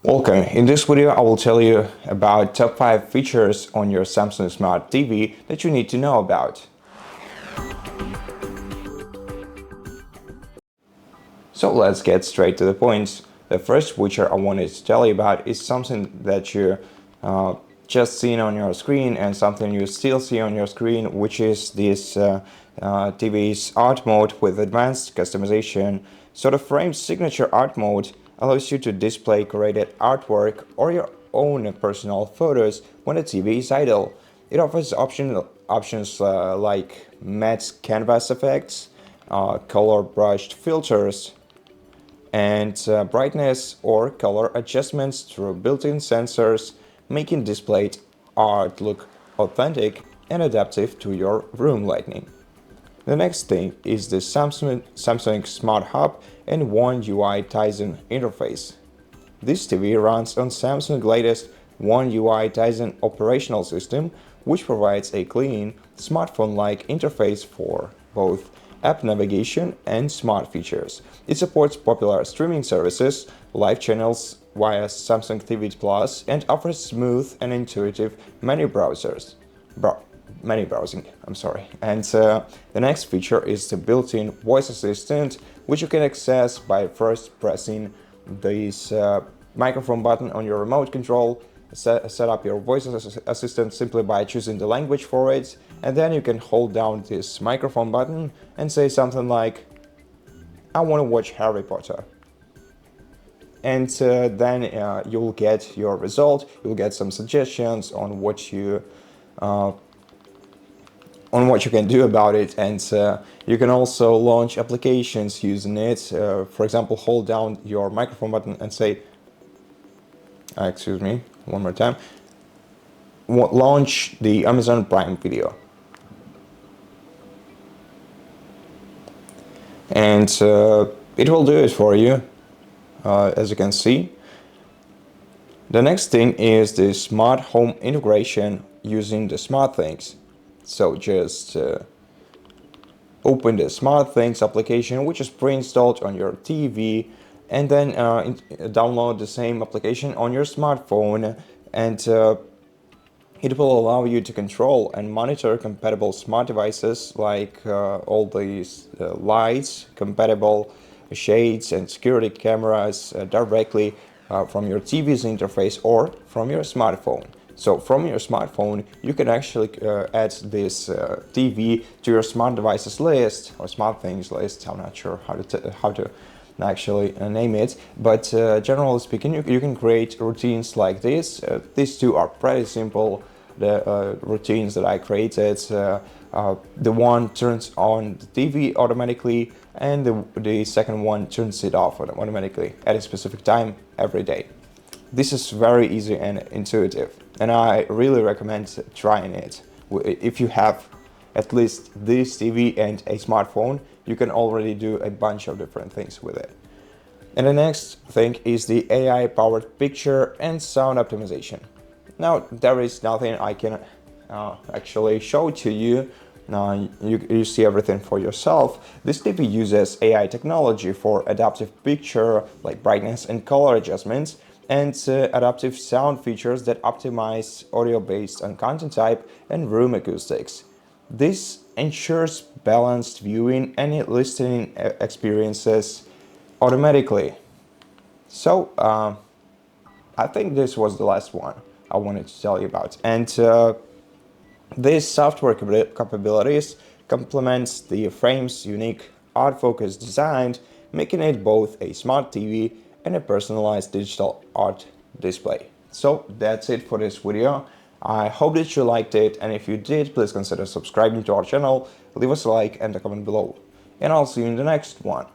Welcome. In this video, I will tell you about top 5 features on your Samsung Smart TV that you need to know about. So let's get straight to the point. The first feature I wanted to tell you about is something that you just seen on your screen and something you still see on your screen, which is this TV's art mode with advanced customization. So the frame's signature art mode allows you to display curated artwork or your own personal photos when the TV is idle. It offers options like matte canvas effects, color brushed filters, and brightness or color adjustments through built-in sensors, making displayed art look authentic and adaptive to your room lighting. The next thing is the Samsung Smart Hub and One UI Tizen interface. This TV runs on Samsung's latest One UI Tizen operational system, which provides a clean, smartphone-like interface for both app navigation and smart features. It supports popular streaming services, live channels via Samsung TV Plus, and offers smooth and intuitive menu browsing. And the next feature is the built-in voice assistant, which you can access by first pressing this microphone button on your remote control. Set up your voice assistant simply by choosing the language for it, and then you can hold down this microphone button and say something like, "I want to watch Harry Potter." And then you'll get your result. You'll get some suggestions on what you can do about it, and you can also launch applications using it. For example, hold down your microphone button and say, excuse me, one more time, launch the Amazon Prime Video. And it will do it for you, as you can see. The next thing is the smart home integration using the SmartThings. So just open the SmartThings application, which is pre-installed on your TV, and then download the same application on your smartphone, and it will allow you to control and monitor compatible smart devices like all these lights, compatible shades and security cameras directly from your TV's interface or from your smartphone. So from your smartphone, you can actually add this TV to your smart devices list or SmartThings list. I'm not sure how to actually name it, but generally speaking, you can create routines like this. These two are pretty simple. The routines that I created, the one turns on the TV automatically, and the second one turns it off automatically at a specific time every day. This is very easy and intuitive, and I really recommend trying it. If you have at least this TV and a smartphone, you can already do a bunch of different things with it. And the next thing is the AI-powered picture and sound optimization. Now, there is nothing I can actually show to you. You see everything for yourself. This TV uses AI technology for adaptive picture, like brightness and color adjustments, and adaptive sound features that optimize audio based on content type and room acoustics. This ensures balanced viewing and listening experiences automatically. So I think this was the last one I wanted to tell you about. And this software capabilities complements the frame's unique art-focused design, making it both a smart TV and a personalized digital art display. So that's it for this video. I hope that you liked it, and if you did, please consider subscribing to our channel, leave us a like and a comment below. And I'll see you in the next one.